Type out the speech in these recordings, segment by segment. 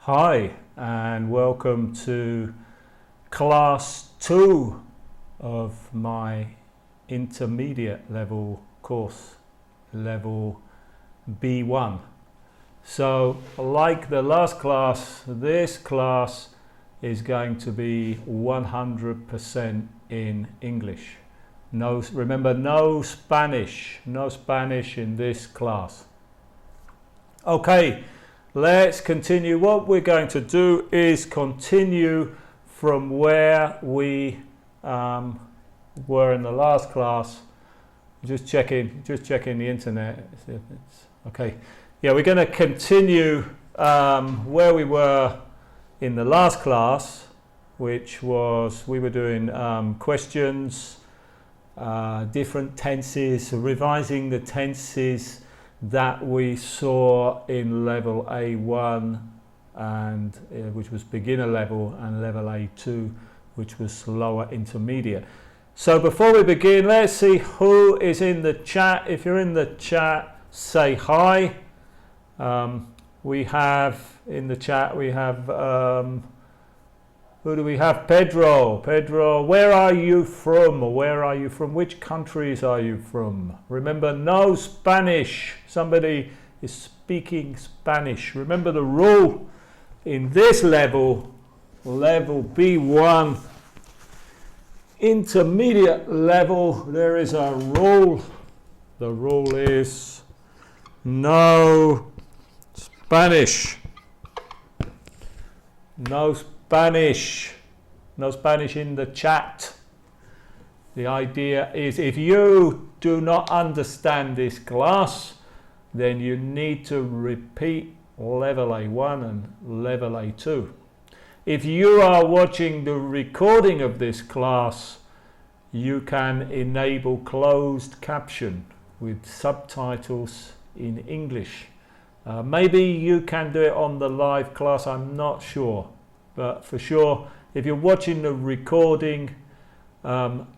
Hi and welcome to class 2 of my intermediate level course, level B1. So like the last class, this class is going to be 100% in English. Remember, no Spanish in this class. Okay, let's continue. What we're going to do is continue from where we were in the last class. Just checking the internet. Okay, yeah, we're going to continue where we were in the last class, which was we were doing questions, different tenses, revising the tenses that we saw in level A1 and which was beginner level, and level A2 which was lower intermediate. So before we begin, let's see who is in the chat. If you're in the chat, say hi. We have in the chat, we have who do we have? Pedro, where are you from? Or where are you from? Which countries are you from? Remember, no Spanish. Somebody is speaking Spanish. Remember the rule in this level B1, intermediate level, there is a rule. The rule is no Spanish. No Spanish in the chat. The idea is if you do not understand this class, then you need to repeat level A1 and level A2. If you are watching the recording of this class, you can enable closed caption with subtitles in English. Maybe you can do it on the live class, I'm not sure. But for sure, if you're watching the recording,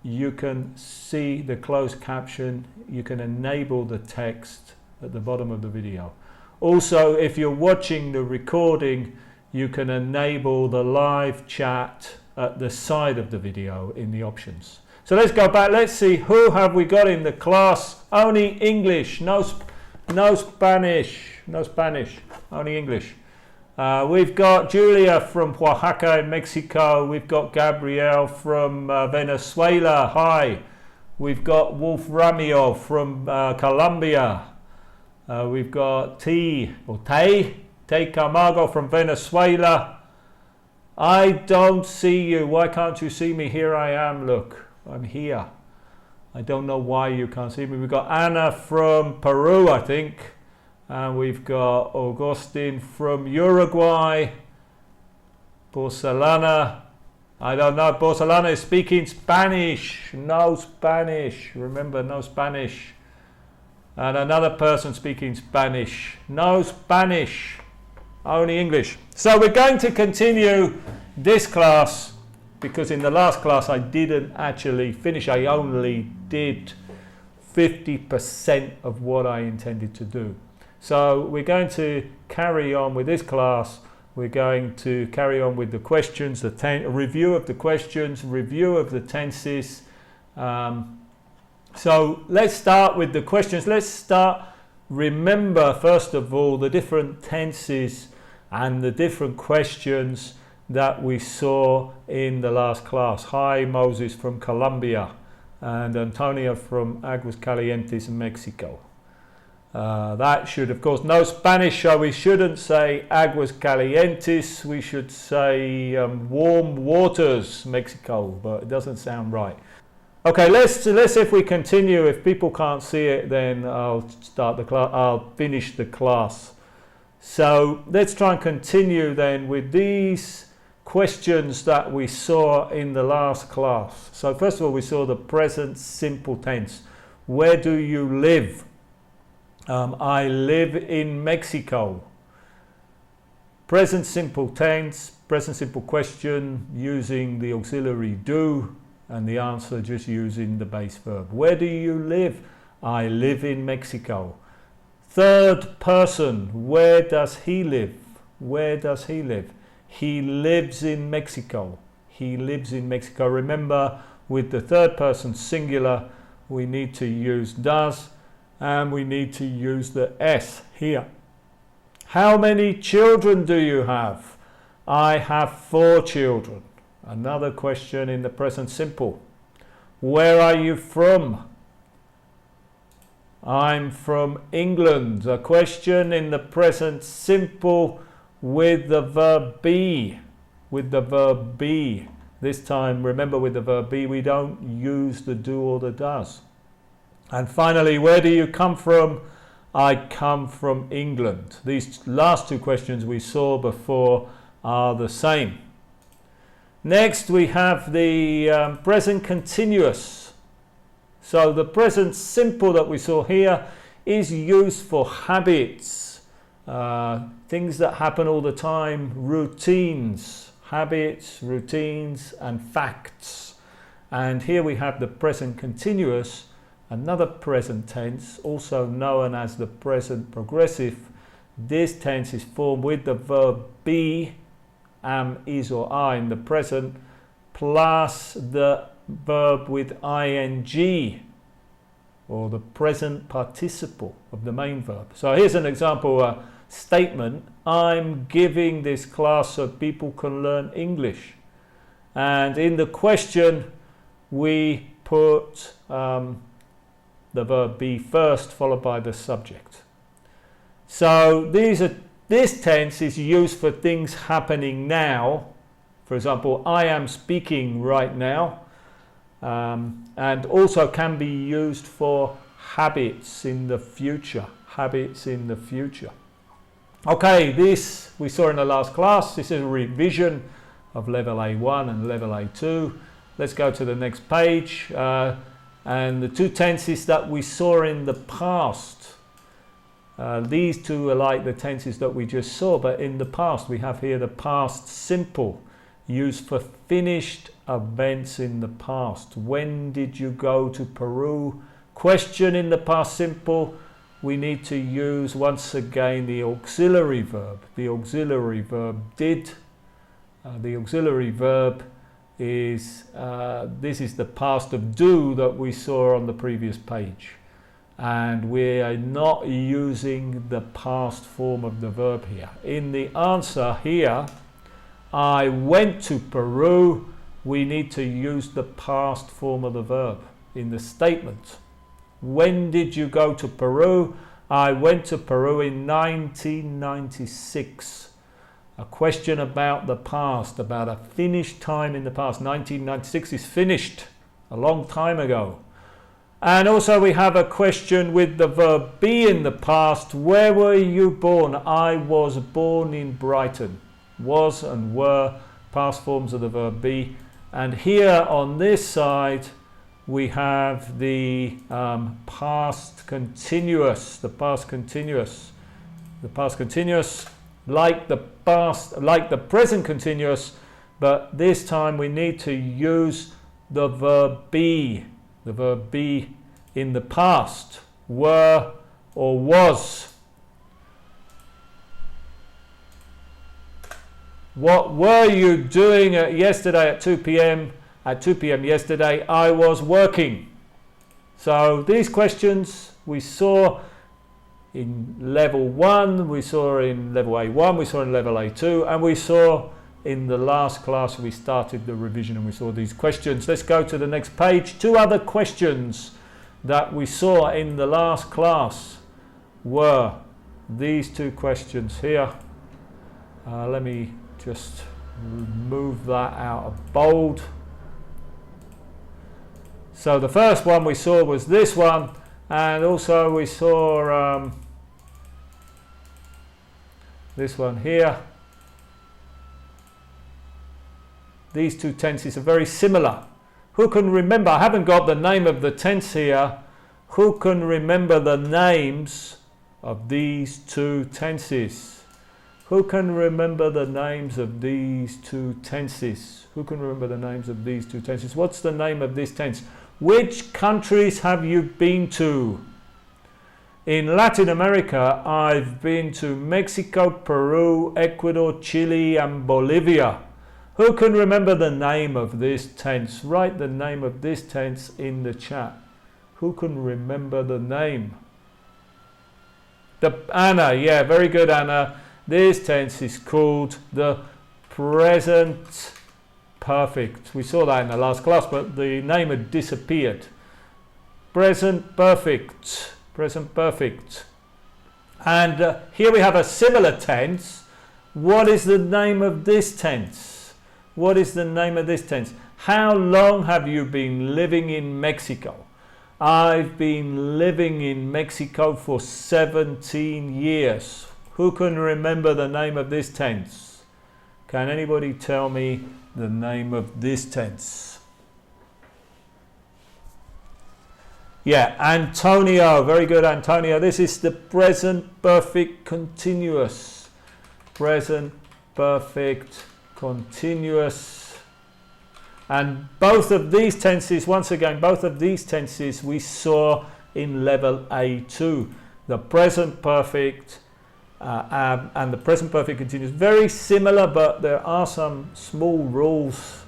you can see the closed caption. You can enable the text at the bottom of the video. Also, if you're watching the recording, you can enable the live chat at the side of the video in the options. So let's go back. Let's see, who have we got in the class? Only English, no Spanish, only English. We've got Julia from Oaxaca in Mexico. We've got Gabrielle from Venezuela. Hi. We've got Wolf Ramio from Colombia. We've got Tay Camargo from Venezuela. I don't see you. Why can't you see me? Here I am. Look, I'm here. I don't know why you can't see me. We've got Anna from Peru, I think. And we've got Augustine from Uruguay. Porcelana, I don't know, Porcelana is speaking Spanish. No Spanish, remember, no Spanish. And another person speaking Spanish. No Spanish, only English. So we're going to continue this class because in the last class I didn't actually finish. I only did 50% of what I intended to do. So we're going to carry on with this class. We're going to carry on with the questions, review of the questions, review of the tenses. So let's start with the questions. Remember first of all the different tenses and the different questions that we saw in the last class. Hi, Moses from Colombia and Antonia from Aguascalientes, Mexico. That should, of course, no Spanish, so we shouldn't say Aguas Calientes, we should say warm waters, Mexico, but it doesn't sound right. Okay, let's see if we continue. If people can't see it, then I'll start the class. I'll finish the class. So let's try and continue then with these questions that we saw in the last class. So first of all, we saw the present simple tense. Where do you live? I live in Mexico. Present simple tense, present simple question using the auxiliary do, and the answer just using the base verb. Where do you live? I live in Mexico. Third person, where does he live? Where does he live? He lives in Mexico. He lives in Mexico. Remember, with the third person singular, we need to use does, and we need to use the S here. How many children do you have? I have 4 children. Another question in the present simple. Where are you from? I'm from England. A question in the present simple with the verb be. With the verb be. This time, remember, with the verb be, we don't use the do or the does. And finally, where do you come from? I come from England. These last 2 questions we saw before are the same. Next, we have the present continuous. So the present simple that we saw here is used for habits, things that happen all the time, routines, habits, routines, and facts. And here we have the present continuous, another present tense, also known as the present progressive. This tense is formed with the verb be, am, is, or are in the present, plus the verb with ing, or the present participle of the main verb. So here's an example statement. I'm giving this class so people can learn English. And in the question, we put the verb be first, followed by the subject. So this tense is used for things happening now. For example, I am speaking right now. And also can be used for habits in the future. Habits in the future. Okay, this we saw in the last class. This is a revision of level A1 and level A2. Let's go to the next page. And the 2 tenses that we saw in the past. These 2 are like the tenses that we just saw, but in the past we have here the past simple, used for finished events in the past. When did you go to Peru? Question in the past simple, we need to use once again the auxiliary verb. The auxiliary verb did. The auxiliary verb is, this is the past of do that we saw on the previous page. And we are not using the past form of the verb here. In the answer here, I went to Peru, we need to use the past form of the verb in the statement. When did you go to Peru? I went to Peru in 1996. A question about the past, about a finished time in the past. 1996 is finished a long time ago. And also we have a question with the verb be in the past. Where were you born? I was born in Brighton. Was and were, past forms of the verb be. And here on this side we have the past continuous. The past continuous. The past continuous, like the present continuous, but this time we need to use the verb be. The verb be in the past. Were or was. What were you doing yesterday at 2 p.m.? At 2 p.m. yesterday, I was working. So these questions we saw in level 1, we saw in level A1, we saw in level A2, and we saw in the last class we started the revision and we saw these questions. Let's go to the next page. 2 other questions that we saw in the last class were these 2 questions here. Let me just move that out of bold. So the first one we saw was this one, and also we saw this one here. These 2 tenses are very similar. Who can remember? I haven't got the name of the tense here. Who can remember the names of these 2 tenses? Who can remember the names of these 2 tenses? Who can remember the names of these 2 tenses? What's the name of this tense? Which countries have you been to? In Latin America, I've been to Mexico, Peru, Ecuador, Chile, and Bolivia. Who can remember the name of this tense? Write the name of this tense in the chat. Who can remember the name? Anna, yeah, very good, Anna. This tense is called the present perfect. We saw that in the last class, but the name had disappeared. Present perfect. Present perfect. And here we have a similar tense. What is the name of this tense? What is the name of this tense? How long have you been living in Mexico? I've been living in Mexico for 17 years. Who can remember the name of this tense? Can anybody tell me the name of this tense? Yeah, Antonio. Very good, Antonio. This is the present perfect continuous. Present perfect continuous. And both of these tenses, once again, both of these tenses we saw in level A2. The present perfect and the present perfect continuous. Very similar, but there are some small rules,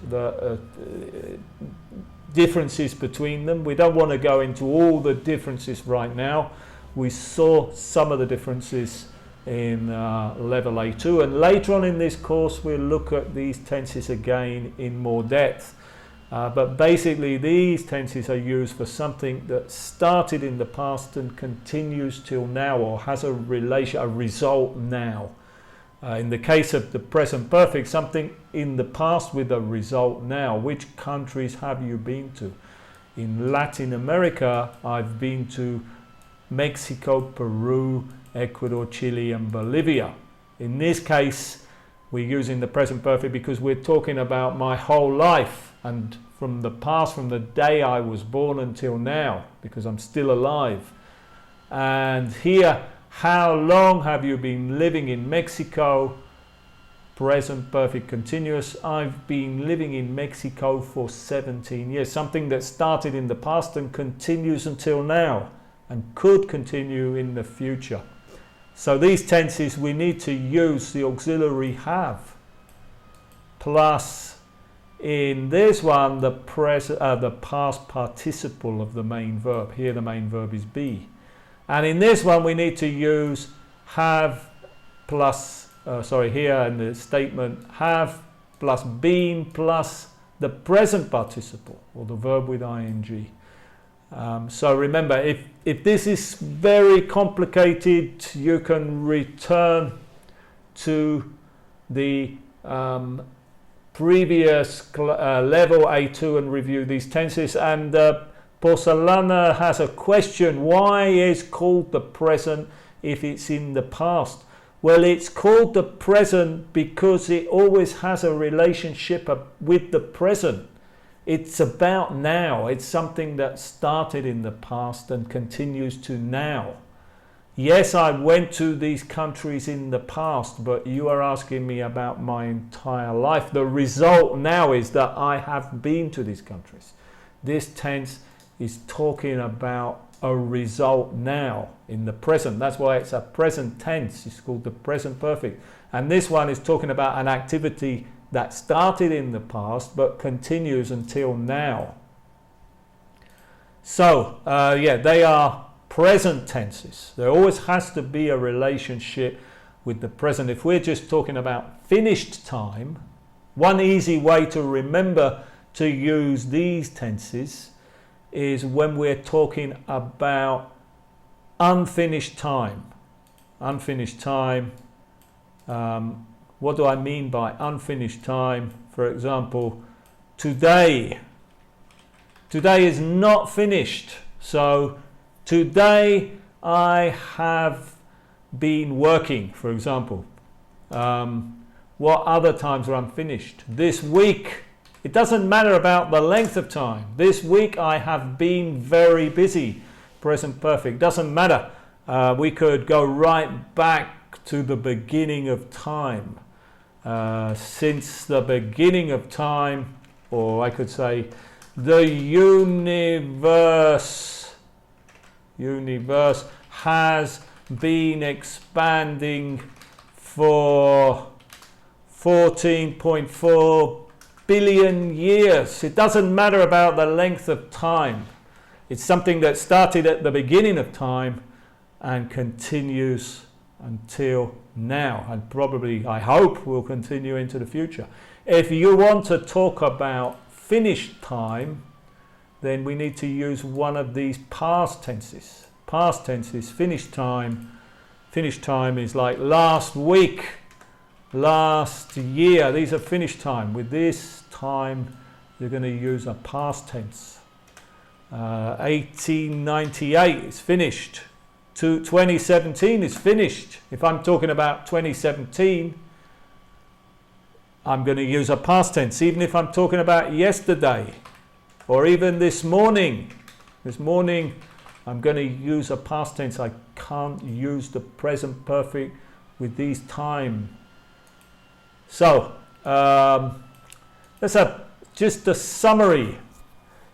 differences between them. We don't want to go into all the differences right now. We saw some of the differences in level A2, and later on in this course we'll look at these tenses again in more depth. But basically these tenses are used for something that started in the past and continues till now, or has a result now. In the case of the present perfect, something in the past with a result now. Which countries have you been to? In Latin America, I've been to Mexico, Peru, Ecuador, Chile, and Bolivia. In this case, we're using the present perfect because we're talking about my whole life, and from the past, from the day I was born until now, because I'm still alive. And here, how long have you been living in Mexico? Present perfect continuous. I've been living in Mexico for 17 years. Something that started in the past and continues until now, and could continue in the future. So these tenses, we need to use the auxiliary have, plus in this one the past participle of the main verb. Here the main verb is be, and in this one we need to use have plus here in the statement, have plus been plus the present participle, or the verb with ing. So remember, if this is very complicated, you can return to the previous level A2 and review these tenses. And Porcelana has a question: why is called the present if it's in the past? Well, it's called the present because it always has a relationship with the present. It's about now. It's something that started in the past and continues to now. Yes, I went to these countries in the past, but you are asking me about my entire life. The result now is that I have been to these countries. This tense is talking about a result now in the present. That's why it's a present tense. It's called the present perfect. And this one is talking about an activity that started in the past but continues until now. So they are present tenses. There always has to be a relationship with the present. If we're just talking about finished time, one easy way to remember to use these tenses is when we're talking about unfinished time. Unfinished time. What do I mean by unfinished time? For example, today. Today is not finished. So today I have been working, for example. What other times are unfinished? This week. It doesn't matter about the length of time. This week I have been very busy. Present perfect. Doesn't matter. We could go right back to the beginning of time. Since the beginning of time, or I could say the universe has been expanding for 14.4 billion years. It doesn't matter about the length of time. It's something that started at the beginning of time and continues until now, and probably, I hope, will continue into the future. If you want to talk about finished time, then we need to use one of these past tenses. Past tenses, finished time. Finished time is like last week, last year. These are finished time. With this time, you're going to use a past tense. 1898 is finished. 2017 is finished. If I'm talking about 2017, I'm going to use a past tense. Even if I'm talking about yesterday or even this morning. This morning, I'm going to use a past tense. I can't use the present perfect with these time. So, let's have just a summary.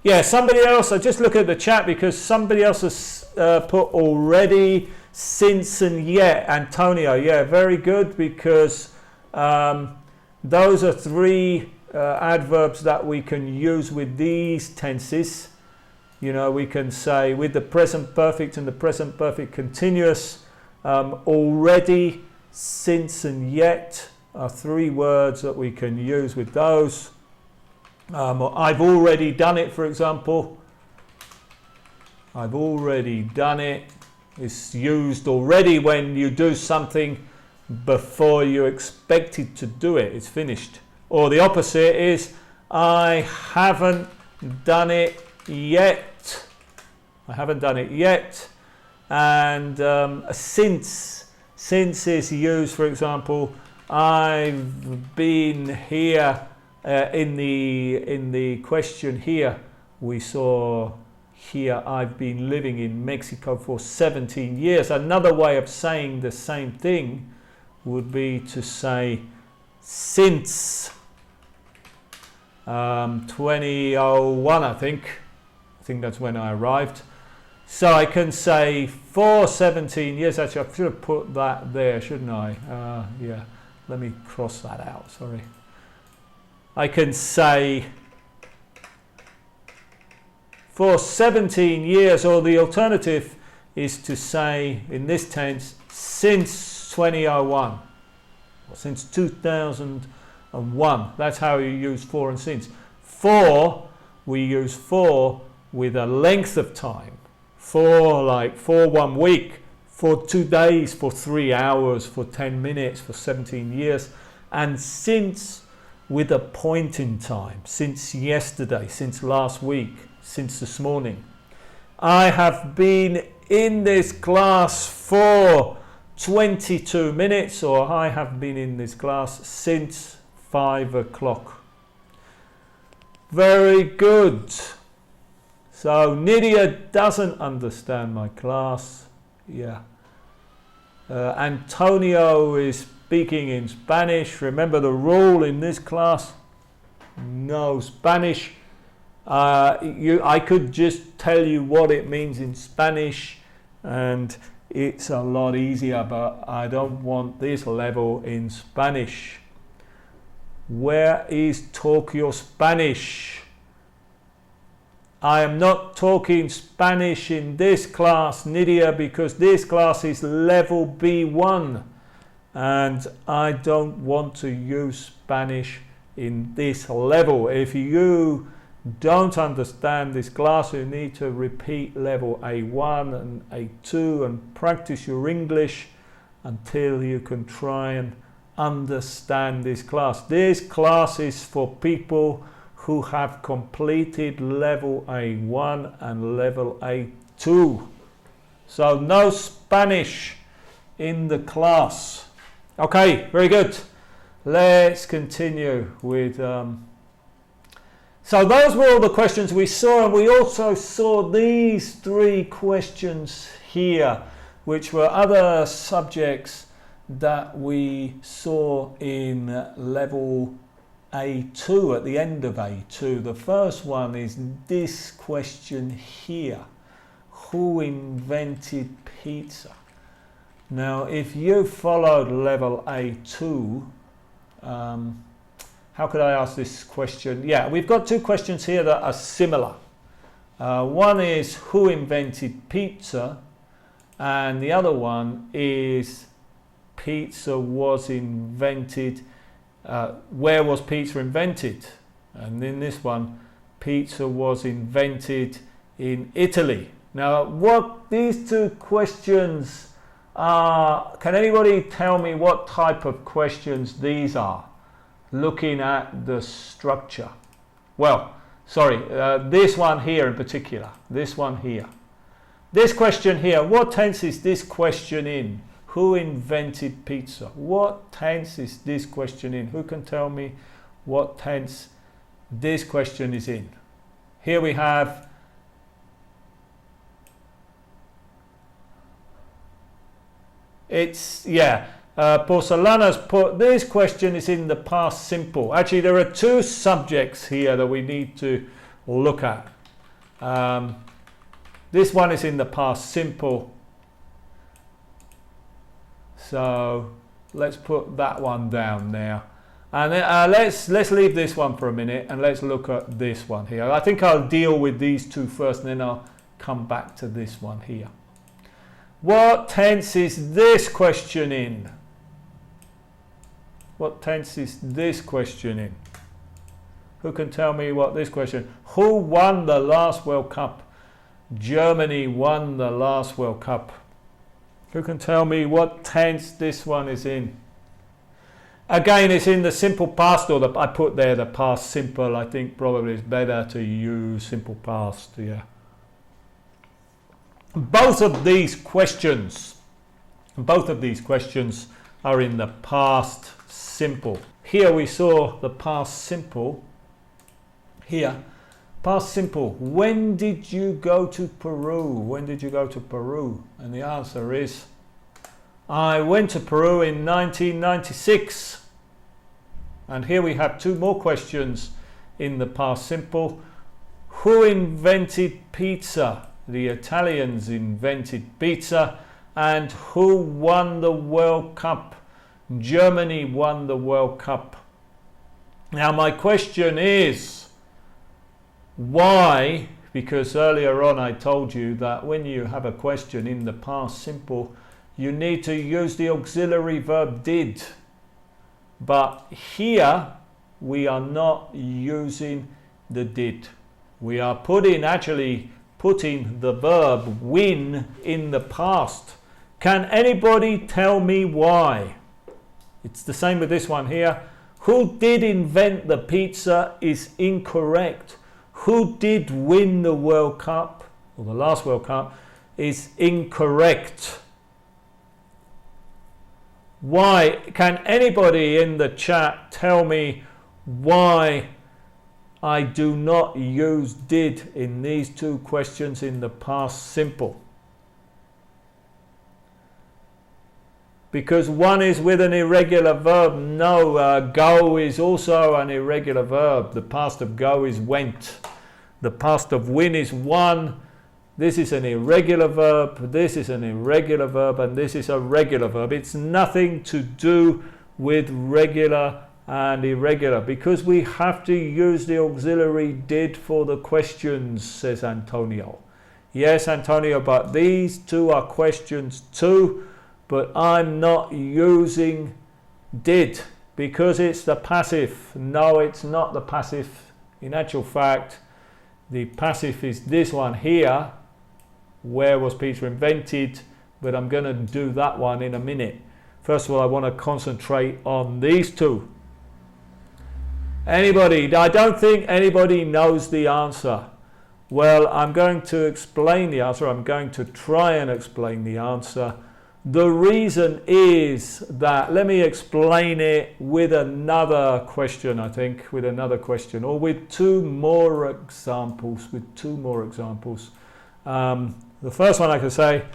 Yeah, somebody else, I just look at the chat because somebody else has put already, since and yet. Antonio, yeah, very good, because those are three adverbs that we can use with these tenses. You know, we can say with the present perfect and the present perfect continuous, already, since and yet are three words that we can use with those. I've already done it, for example. I've already done it. It's used already when you do something before you expected to do it. It's finished. Or the opposite is, I haven't done it yet. I haven't done it yet. And since is used, for example, I've been here. In the question here, we saw here, I've been living in Mexico for 17 years. Another way of saying the same thing would be to say since 2001, I think that's when I arrived. So I can say for 17 years. Actually, I should have put that there, shouldn't I? Yeah, let me cross that out, sorry. I can say for 17 years, or the alternative is to say in this tense, since 2001, or since 2001. That's how you use for and since. For, we use for with a length of time. For, like for 1 week, for 2 days, for 3 hours, for 10 minutes, for 17 years. And since, with a point in time, since yesterday, since last week, since this morning. I have been in this class for 22 minutes, or I have been in this class since 5 o'clock. Very good. So Nydia doesn't understand my class. Yeah. Antonio is speaking in Spanish. Remember the rule in this class? No Spanish. I could just tell you what it means in Spanish and it's a lot easier, but I don't want this level in Spanish. Where is Talk Your Spanish? I am not talking Spanish in this class, Nydia, because this class is level B1 and I don't want to use Spanish in this level. If you don't understand this class, you need to repeat level A1 and A2 and practice your English until you can try and understand this class. This class is for people who have completed level A1 and level A2. So no Spanish in the class. Okay, very good. Let's continue with... So those were all the questions we saw, and we also saw these 3 questions here, which were other subjects that we saw in level A2, at the end of A2. The first one is this question here. who invented pizza? Now, if you followed level A2, how could I ask this question? Yeah, we've got two questions here that are similar. One is who invented pizza, and the other one is pizza was invented, where was pizza invented? And in this one, pizza was invented in Italy. Now, what these two questions are, can anybody tell me what type of questions these are? Looking at the structure. Well, sorry, this one here in particular, this one here. This question here, what tense is this question in? Who invented pizza? What tense is this question in? Who can tell me what tense this question is in? Here we have Porcelana's put this question is in the past simple. Actually, there are two subjects here that we need to look at. This one is in the past simple. So let's put that one down now. And then, let's leave this one for a minute and let's look at this one here. I think I'll deal with these two first and then I'll come back to this one here. What tense is this question in? What tense is this question in? Who can tell me what this question? Who won the last World Cup? Germany won the last World Cup. Who can tell me what tense this one is in? Again, it's in the simple past, or I put there the past simple. I think probably it's better to use simple past, yeah. Both of these questions are in the past simple. Here we saw the past simple. Here, past simple. When did you go to Peru? When did you go to Peru? And the answer is, I went to Peru in 1996. And here we have two more questions in the past simple. Who invented pizza? The Italians invented pizza. And who won the World Cup? Germany won the World Cup. Now my question is, why? Because earlier on I told you that when you have a question in the past simple, you need to use the auxiliary verb did. But here we are not using the did. We are putting the verb win in the past. Can anybody tell me why? It's the same with this one here. Who did invent the pizza is incorrect. Who did win the World Cup, or the last World Cup, is incorrect. Why? Can anybody in the chat tell me why I do not use did in these two questions in the past simple? Because one is with an irregular verb. No, go is also an irregular verb. The past of go is went. The past of win is won. This is an irregular verb. This is an irregular verb. And this is a regular verb. It's nothing to do with regular and irregular, because we have to use the auxiliary did for the questions, says Antonio. Yes, Antonio, but these two are questions too. But I'm not using did because it's the passive. No, it's not the passive. In actual fact, the passive is this one here. Where was pizza invented? But I'm going to do that one in a minute. First of all, I want to concentrate on these two. Anybody? I don't think anybody knows the answer. Well, I'm going to explain the answer. I'm going to try and explain the answer. The reason is that, let me explain it with another question, I think, with another question, or with two more examples, The first one I can say,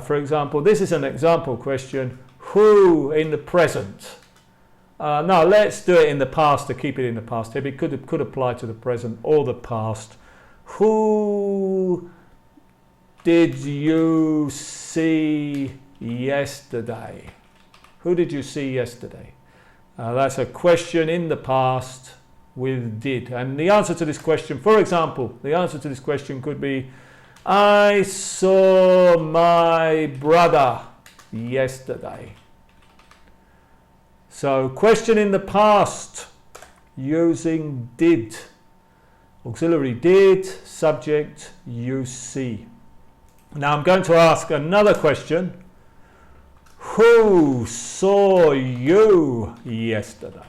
for example, this is an example question, who in the present? No, let's do it in the past to keep it in the past here. It could apply to the present or the past. Who did you see yesterday? Who did you see yesterday? That's a question in the past with did. And the answer to this question, for example, the answer to this question could be, I saw my brother yesterday. So question in the past using did. Auxiliary did, subject you see. Now I'm going to ask another question. Who saw you yesterday?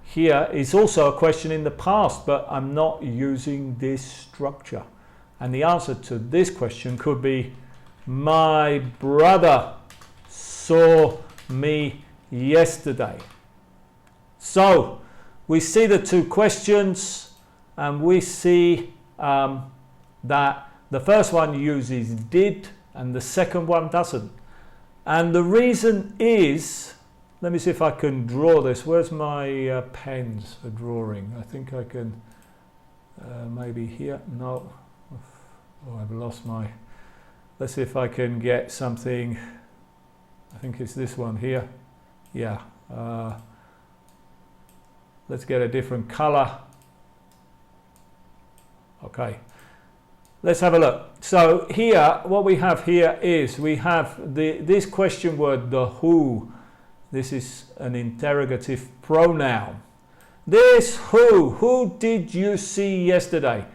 Here is also a question in the past, but I'm not using this structure. And the answer to this question could be, my brother saw me yesterday. So we see the two questions, and we see that the first one uses did and the second one doesn't. And the reason is, let me see if I can draw this. Where's my pens for drawing? I think I can, maybe here. No, oh, I've lost my, let's see if I can get something. I think it's this one here. Yeah, let's get a different color. Okay, let's have a look. So here, what we have here is, we have this question word, the who. This is an interrogative pronoun. This who did you see yesterday?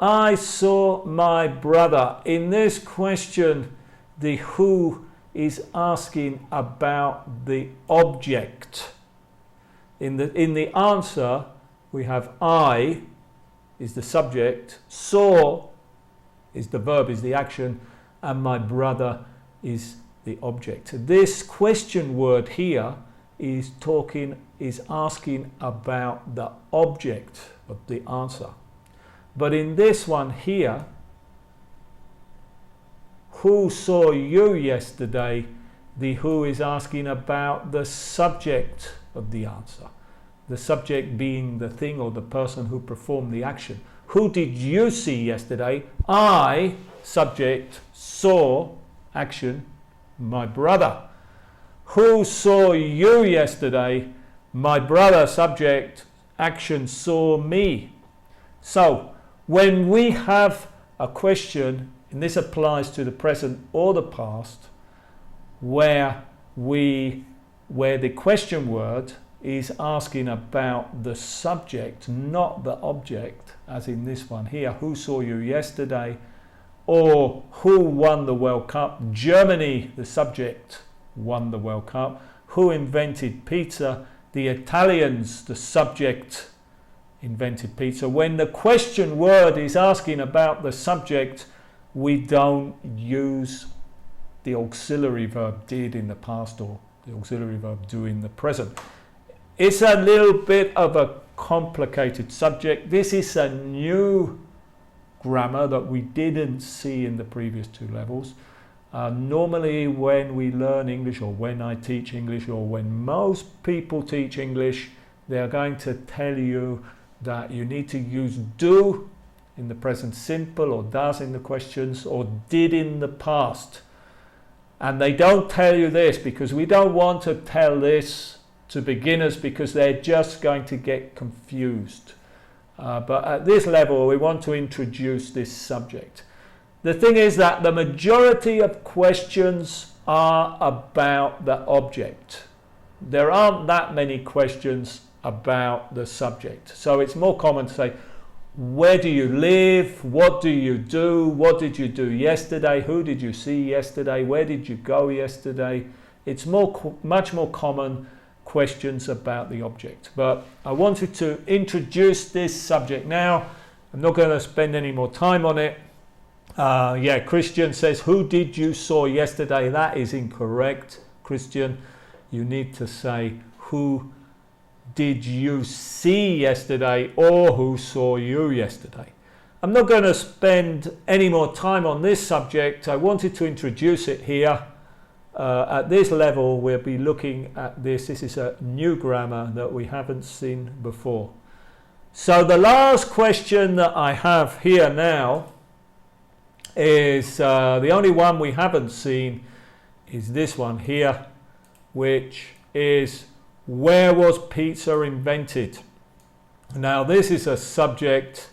I saw my brother. In this question, the who is asking about the object. In the answer, we have I is the subject, saw is the verb, is the action, and my brother is the object. This question word here is asking about the object of the answer. But in this one here, who saw you yesterday, the who is asking about the subject of the answer. The subject being the thing or the person who performed the action. Who did you see yesterday? I, subject, saw, action, my brother. Who saw you yesterday? My brother, subject, action, saw me. So when we have a question, and this applies to the present or the past, where the question word is asking about the subject, not the object, as in this one here, who saw you yesterday, or who won the World Cup? Germany, the subject, won the World Cup. Who invented pizza? The Italians, the subject, invented pizza. When the question word is asking about the subject, we don't use the auxiliary verb did in the past or the auxiliary verb do in the present. It's a little bit of a complicated subject. This is a new grammar that we didn't see in the previous two levels. Normally when we learn English, or when I teach English, or when most people teach English, they're going to tell you that you need to use do in the present simple, or does in the questions, or did in the past. And they don't tell you this because we don't want to tell this to beginners, because they're just going to get confused. But at this level, we want to introduce this subject. The thing is that the majority of questions are about the object. There aren't that many questions about the subject. So it's more common to say, where do you live? What do you do? What did you do yesterday? Who did you see yesterday? Where did you go yesterday? It's much more common questions about the object. But I wanted to introduce this subject now. I'm not going to spend any more time on it. Christian says, who did you saw yesterday? That is incorrect, Christian. You need to say, who did you see yesterday, or who saw you yesterday? I'm not going to spend any more time on this subject. I wanted to introduce it here. At this level, we'll be looking at this. This is a new grammar that we haven't seen before. So the last question that I have here now is the only one we haven't seen is this one here, which is, where was pizza invented? Now this is a subject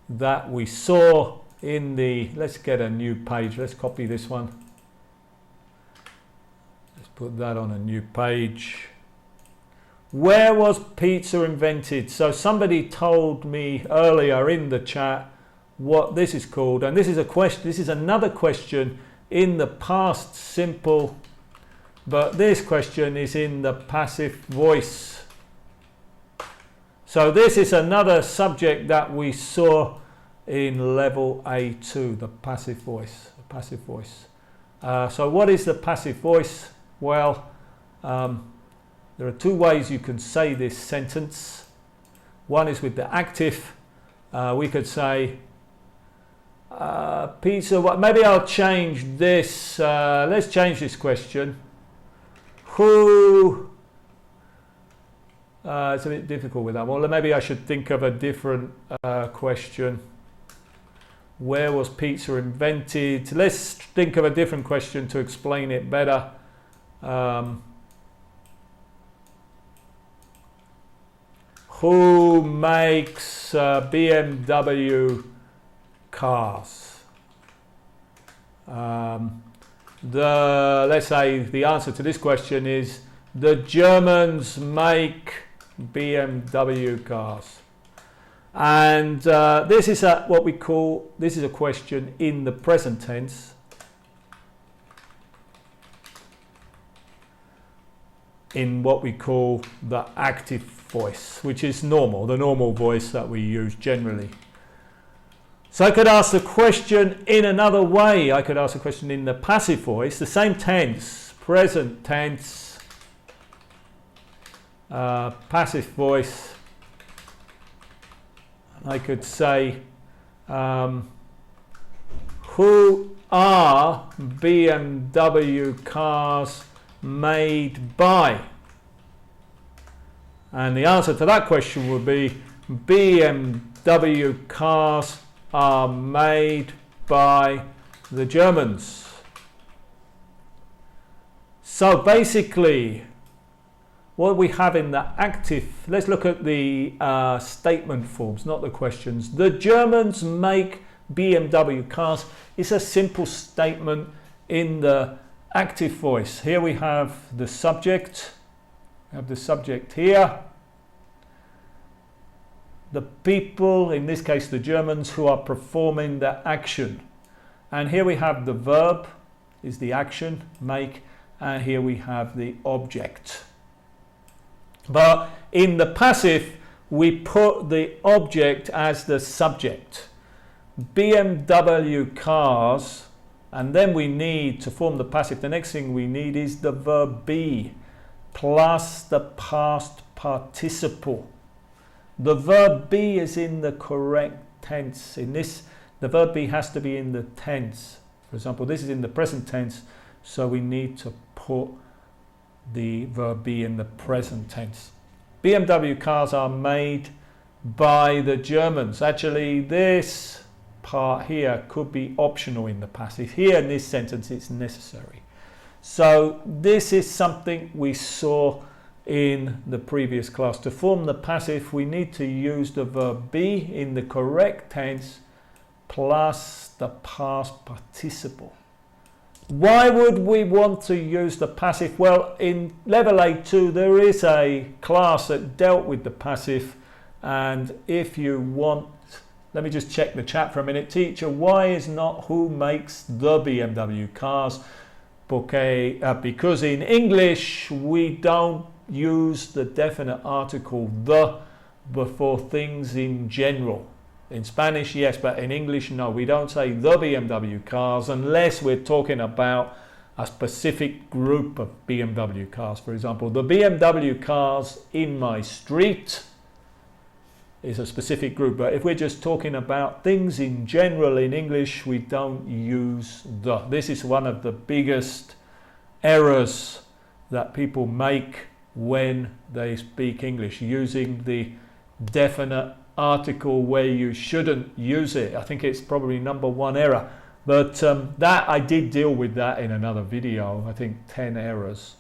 that we saw in the, let's get a new page, let's copy this one, let's put that on a new page. Where was pizza invented? So somebody told me earlier in the chat what this is called, and this is a question, this is another question in the past simple, but this question is in the passive voice. So this is another subject that we saw in level A2, the passive voice. The passive voice. So what is the passive voice? Well, there are two ways you can say this sentence. One is with the active. We could say pizza. Maybe I'll change this. Let's change this question. Who? It's a bit difficult with that one. Maybe I should think of a different question. Where was pizza invented? Let's think of a different question to explain it better. Who makes BMW cars? Let's say the answer to this question is the Germans make BMW cars. And this is what we call, this is a question in the present tense. In what we call the active voice, which is normal, the normal voice that we use generally. So I could ask the question in another way. I could ask the question in the passive voice, the same tense, present tense, passive voice. I could say, who are BMW cars made by? And the answer to that question would be BMW cars are made by the Germans. So basically what we have in the active, let's look at the statement forms, not the questions. The Germans make BMW cars. It's a simple statement in the active voice. Here we have the subject. We have the subject here. The people, in this case the Germans, who are performing the action. And here we have the verb, is the action, make, and here we have the object. But in the passive, we put the object as the subject. BMW cars, and then we need to form the passive. The next thing we need is the verb be plus the past participle. The verb be is in the correct tense. In this, the verb be has to be in the tense. For example, this is in the present tense, so we need to put the verb be in the present tense. BMW cars are made by the Germans. Actually, this part here could be optional in the passive. Here in this sentence, it's necessary. So this is something we saw in the previous class. To form the passive, we need to use the verb be in the correct tense plus the past participle. Why would we want to use the passive? Well, in level A2 there is a class that dealt with the passive, and if you want, let me just check the chat for a minute. Teacher, why is not who makes the BMW cars? Because in English we don't use the definite article the before things in general. In Spanish, yes, but in English, no. We don't say the BMW cars unless we're talking about a specific group of BMW cars. For example, the BMW cars in my street is a specific group. But if we're just talking about things in general in English, we don't use the. This is one of the biggest errors that people make when they speak English, using the definite article where you shouldn't use it. I think it's probably number 1 error. But that I did deal with that in another video. I think 10 errors.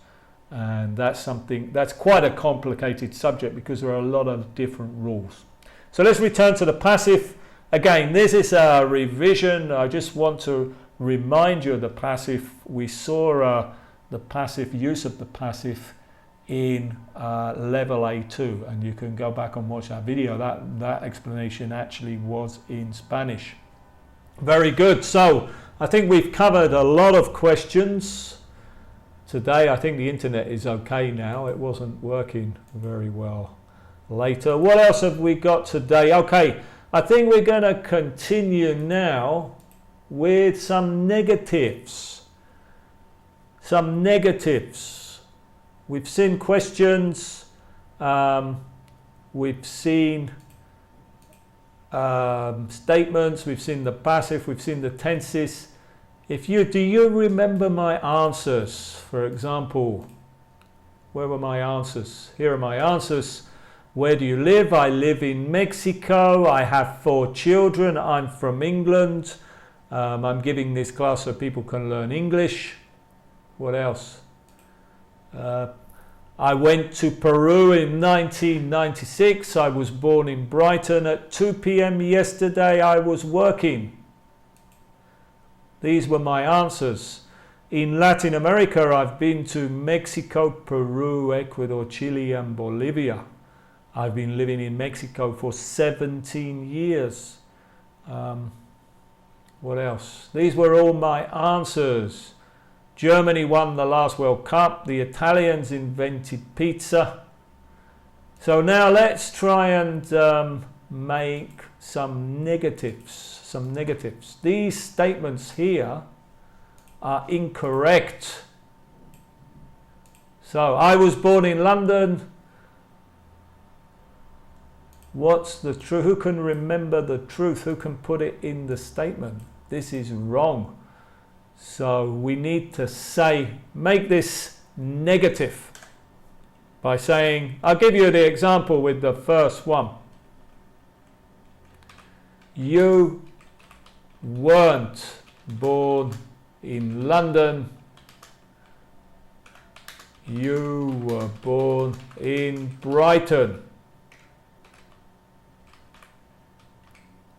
And that's quite a complicated subject because there are a lot of different rules. So let's return to the passive. Again, this is a revision. I just want to remind you of the passive. We saw the passive, use of the passive in level A2, and you can go back and watch that video. That explanation actually was in Spanish. Very good. So I think we've covered a lot of questions today. I think the internet is okay now. It wasn't working very well later. What else have we got today? Okay, I think we're going to continue now with some negatives. Some negatives. We've seen questions. We've seen statements. We've seen the passive. We've seen the tenses. Do you remember my answers? For example, where were my answers? Here are my answers. Where do you live? I live in Mexico. I have 4 children. I'm from England. I'm giving this class so people can learn English. What else? I went to Peru in 1996. I was born in Brighton. At 2 p.m. yesterday, I was working. These were my answers. In Latin America, I've been to Mexico, Peru, Ecuador, Chile, and Bolivia. I've been living in Mexico for 17 years. What else? These were all my answers. Germany won the last World Cup. The Italians invented pizza. So now let's try and make some negatives. These statements here are incorrect. So I was born in London. What's the truth? Who can remember the truth? Who can put it in the statement? This is wrong. So we need to make this negative by saying, I'll give you the example with the first one. You weren't born in London. You were born in Brighton.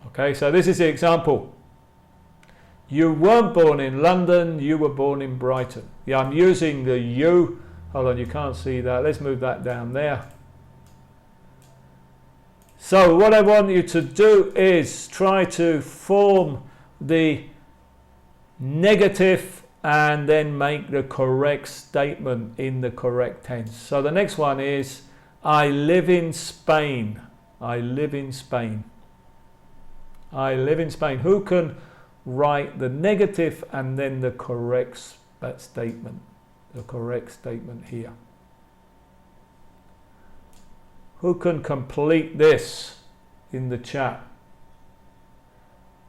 Okay, so this is the example. You weren't born in London, you were born in Brighton. Yeah, I'm using the you. Hold on, you can't see that. Let's move that down there. So what I want you to do is try to form the negative and then make the correct statement in the correct tense. So the next one is, I live in Spain. I live in Spain. I live in Spain. Who can write the negative and then the correct statement? The correct statement here. Who can complete this in the chat?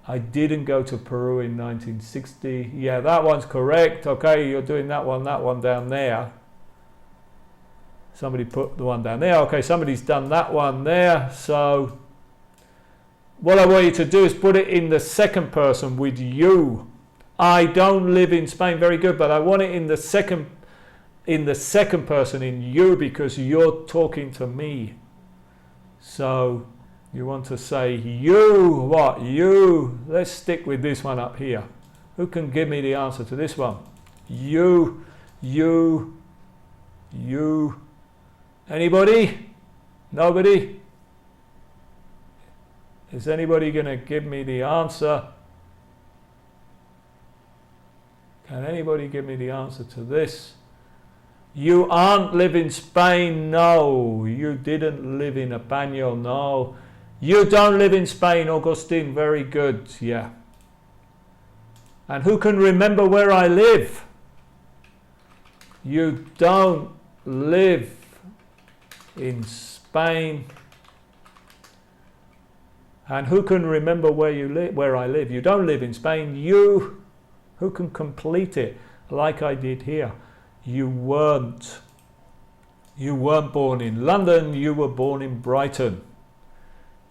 I didn't go to Peru in 1960. Yeah, that one's correct. Okay, you're doing that one down there. Somebody put the one down there. Okay, somebody's done that one there. So what I want you to do is put it in the second person with you. I don't live in Spain. Very good, but I want it in the second person in you because you're talking to me. So you want to say you, what? You. Let's stick with this one up here. Who can give me the answer to this one? You. Anybody? Nobody? Is anybody going to give me the answer? Can anybody give me the answer to this? You aren't live in Spain. No. You didn't live in España. No. You don't live in Spain, Augustine. Very good. Yeah. And who can remember where I live? You don't live in Spain. And who can remember where I live? You don't live in Spain. You. Who can complete it like I did here? You weren't born in London, you were born in Brighton.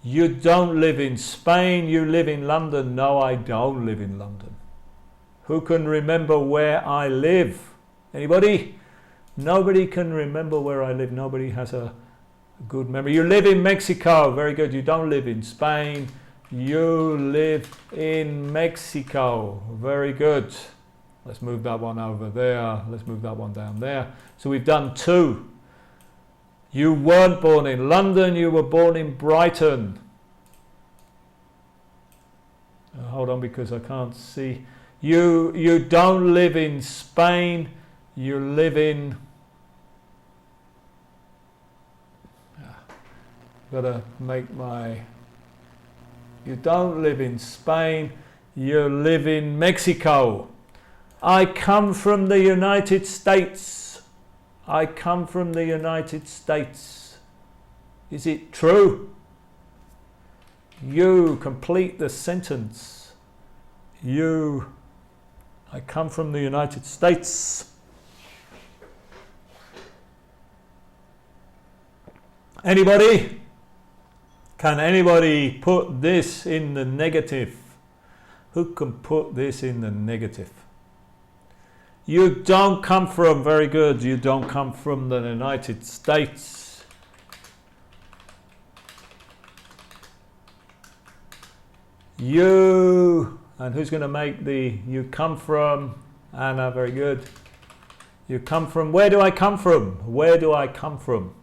You don't live in Spain, you live in London. No, I don't live in London. Who can remember where I live? Anybody? Nobody can remember where I live. Nobody has a good memory. You live in Mexico. Very good. You don't live in Spain. You live in Mexico. Very good. Let's move that one over there. Let's move that one down there. So we've done 2. You weren't born in London. You were born in Brighton. Hold on, because I can't see. You don't live in Spain. You live in... Gotta make my... You don't live in Spain. You live in Mexico. I come from the United States. I come from the United States. Is it true? You complete the sentence. I come from the United States. Anybody? Can anybody put this in the negative? Who can put this in the negative? You don't come from, very good, you don't come from the United States. You, and who's going to make the you come from? Anna, very good. You come from, where do I come from? Where do I come from?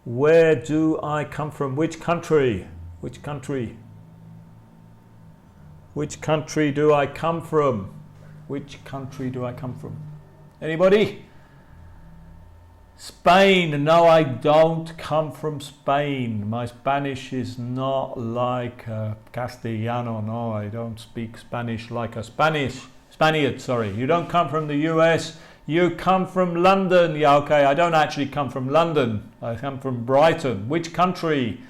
Where do I come from? Which country? Which country? Which country do I come from? Which country do I come from? Anybody? Spain. No, I don't come from Spain. My Spanish is not like Castellano. No, I don't speak Spanish like a Spaniard, sorry. You don't come from the US. You come from London. Yeah, okay, I don't actually come from London. I come from Brighton. Which country?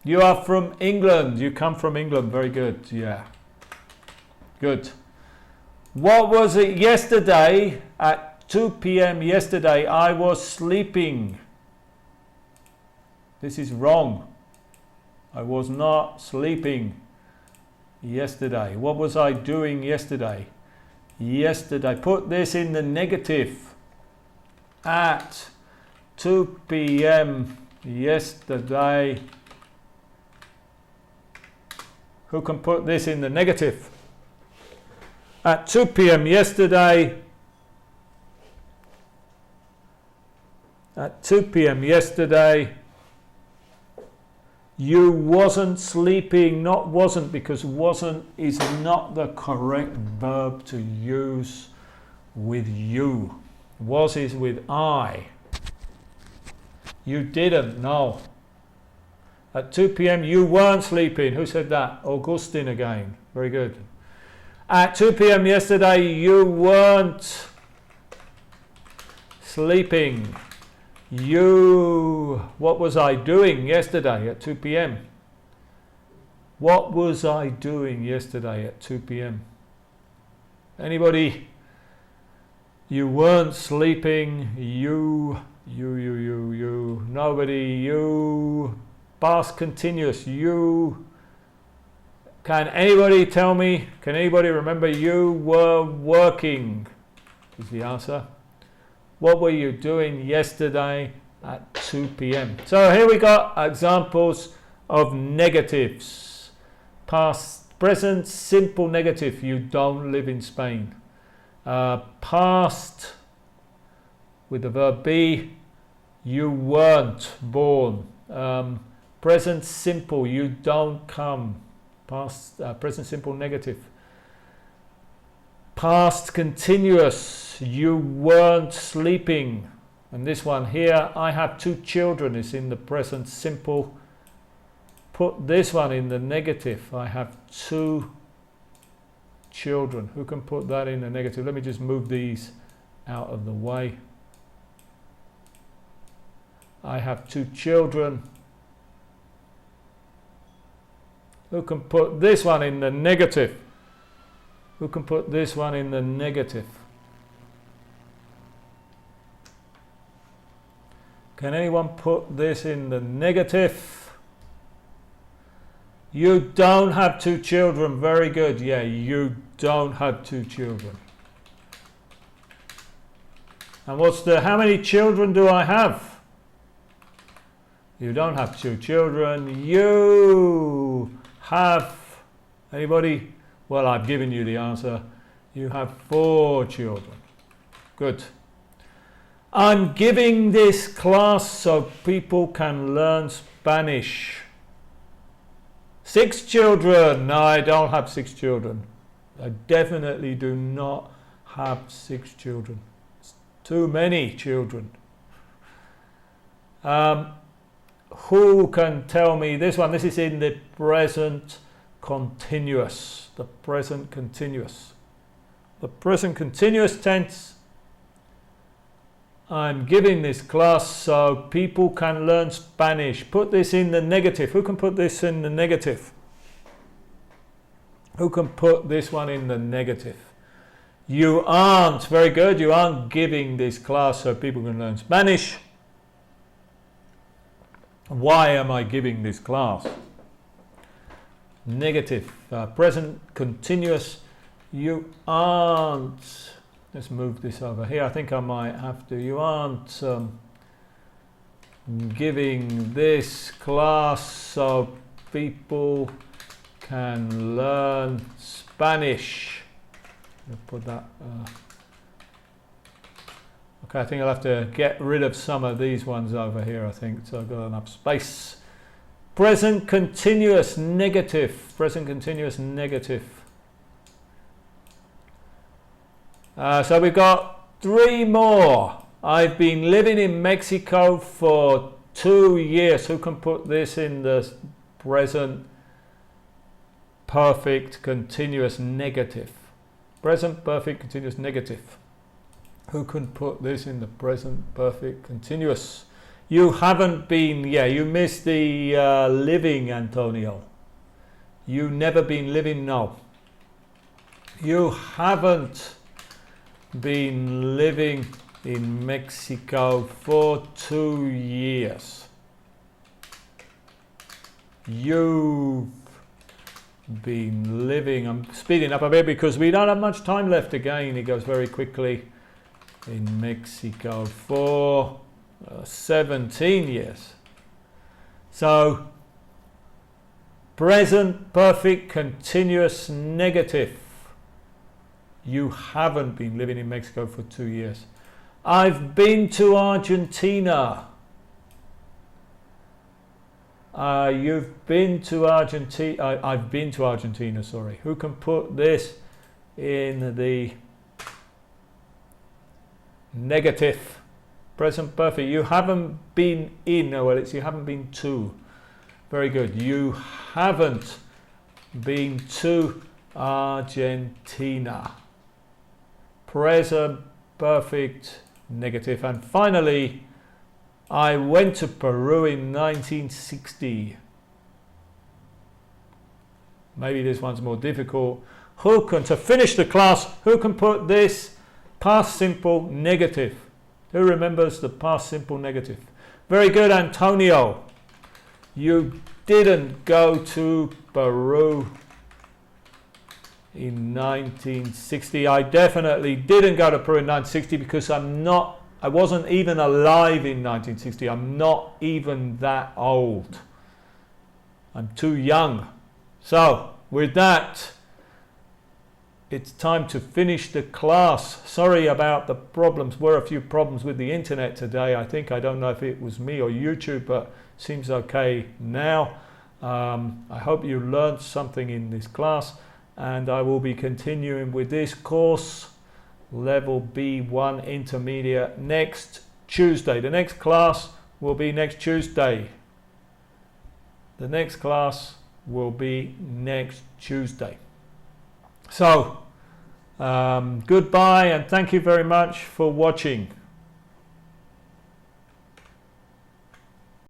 You are from England. You come from England. Very good. Yeah. Good. What was it yesterday at 2 p.m. yesterday? I was sleeping. This is wrong. I was not sleeping yesterday. What was I doing yesterday? Yesterday. Put this in the negative. At 2 p.m. yesterday. Who can put this in the negative? At 2 p.m. yesterday. At 2 p.m. yesterday. You wasn't sleeping, not wasn't, because wasn't is not the correct verb to use with you. Was is with I. You didn't, no. At 2 p.m. you weren't sleeping. Who said that? Augustine again. Very good. At 2 p.m. yesterday you weren't sleeping. What was I doing yesterday at 2 p.m.? What was I doing yesterday at 2 p.m.? Anybody? You weren't sleeping. You. Nobody. You. Past continuous. You. Can anybody tell me? Can anybody remember? You were working. Is the answer. What were you doing yesterday at 2 p.m.? So here we got examples of negatives. Past, present, simple negative. You don't live in Spain. Past with the verb be. You weren't born. Present simple. You don't come. Past, present simple negative. Past continuous, you weren't sleeping. And this one here, I have 2 children, is in the present simple. Put this one in the negative. I have 2 children. Who can put that in the negative? Let me just move these out of the way. I have 2 children. Who can put this one in the negative? Who can put this one in the negative? Can anyone put this in the negative? You don't have 2 children. Very good. Yeah, you don't have 2 children. And what's the, how many children do I have? You don't have 2 children. You have, anybody? Well, I've given you the answer. You have 4 children. Good. I'm giving this class so people can learn Spanish. 6 children. No, I don't have 6 children. I definitely do not have 6 children. It's too many children. Who can tell me this one? This is in the present continuous. The present continuous. The present continuous tense. I'm giving this class so people can learn Spanish. Put this in the negative. Who can put this in the negative? Who can put this one in the negative? You aren't. Very good. You aren't giving this class so people can learn Spanish. Why am I giving this class? Negative. Present continuous. You aren't. Let's move this over here. I think I might have to. You aren't giving this class so people can learn Spanish. I'll put that. Okay, I think I'll have to get rid of some of these ones over here, I think, so I've got enough space. Present continuous negative. Present continuous negative. So we've got 3 more. I've been living in Mexico for 2 years. Who can put this in the present perfect continuous negative? Present perfect continuous negative. Who can put this in the present perfect continuous? You haven't been, yeah, you missed the living, Antonio. You never been living, no. You haven't been living in Mexico for 2 years. You've been living, I'm speeding up a bit because we don't have much time left. Again, it goes very quickly. In Mexico for 17 years. So, present perfect continuous negative. You haven't been living in Mexico for 2 years. I've been to Argentina. You've been to Argentina. I've been to Argentina, sorry. Who can put this in the negative? Present perfect. You haven't been in. No, well, it's you haven't been to. Very good. You haven't been to Argentina. Present perfect negative. And finally, I went to Peru in 1960. Maybe this one's more difficult. Who can, to finish the class, who can put this past simple negative? Who remembers the past simple negative? Very good, Antonio. You didn't go to Peru in 1960. I definitely didn't go to Peru in 1960 because I wasn't even alive in 1960. I'm not even that old. I'm too young. So, with that, it's time to finish the class. Sorry about the problems. Were a few problems with the internet today. I don't know if it was me or YouTube, but seems okay now. I hope you learned something in this class, and I will be continuing with this course, level B1 intermediate, next Tuesday. The next class will be next Tuesday. The next class will be next Tuesday. So, goodbye and thank you very much for watching.